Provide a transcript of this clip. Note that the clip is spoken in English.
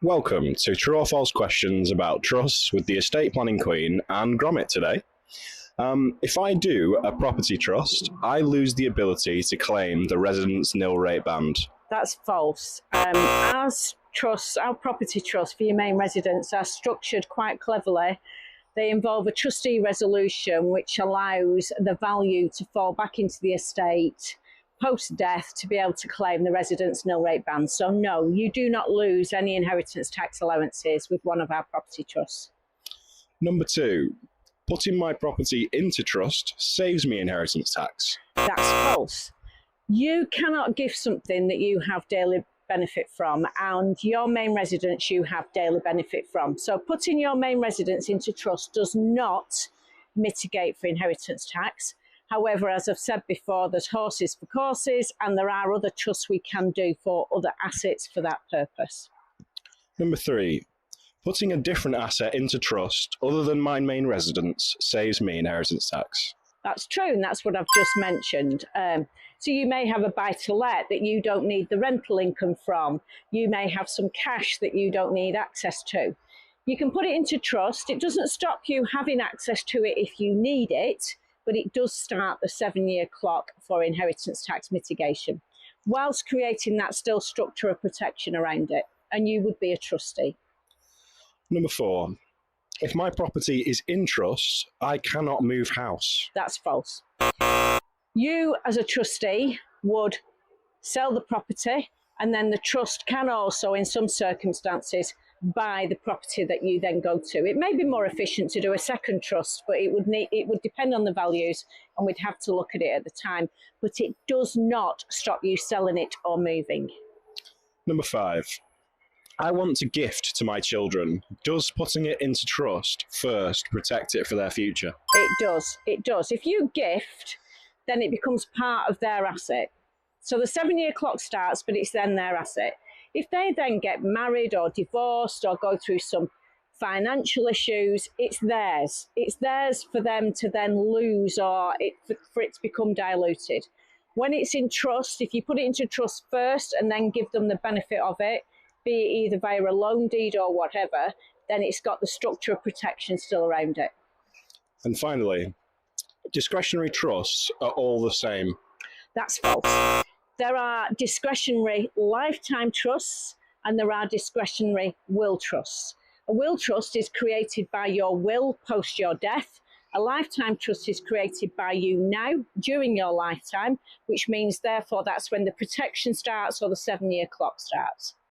Welcome to True or False Questions about trusts with the Estate Planning Queen and Grommet today. If I do a property trust, I lose the ability to claim the residence nil rate band. That's false. As trusts, our property trusts for your main residence are structured quite cleverly. They involve a trustee resolution which allows the value to fall back into the estate post-death to be able to claim the residence nil rate band. So no, you do not lose any inheritance tax allowances with one of our property trusts. Number 2, putting my property into trust saves me inheritance tax. That's false. You cannot gift something that you have daily benefit from, and your main residence you have daily benefit from. So putting your main residence into trust does not mitigate for inheritance tax. However, as I've said before, there's horses for courses, and there are other trusts we can do for other assets for that purpose. Number 3, putting a different asset into trust other than my main residence saves me inheritance tax. That's true, and that's what I've just mentioned. So you may have a buy-to-let that you don't need the rental income from. You may have some cash that you don't need access to. You can put it into trust. It doesn't stop you having access to it if you need it, but it does start the 7-year clock for inheritance tax mitigation, whilst creating that still structure of protection around it, and you would be a trustee. Number 4, if my property is in trust, I cannot move house. That's false. You, as a trustee, would sell the property, and then the trust can also, in some circumstances, buy the property that you then go to. It may be more efficient to do a second trust, but it would depend on the values, and we'd have to look at it at the time. But it does not stop you selling it or moving. Number 5, I want to gift to my children. Does putting it into trust first protect it for their future? It does. It does. If you gift, then it becomes part of their asset. So the 7-year clock starts, but it's then their asset. If they then get married or divorced or go through some financial issues, it's theirs. It's theirs for them to then lose, or for it to become diluted. When it's in trust, if you put it into trust first and then give them the benefit of it, be it either via a loan deed or whatever, then it's got the structure of protection still around it. And finally, discretionary trusts are all the same. That's false. There are discretionary lifetime trusts and there are discretionary will trusts. A will trust is created by your will post your death. A lifetime trust is created by you now during your lifetime, which means therefore that's when the protection starts or the 7-year clock starts.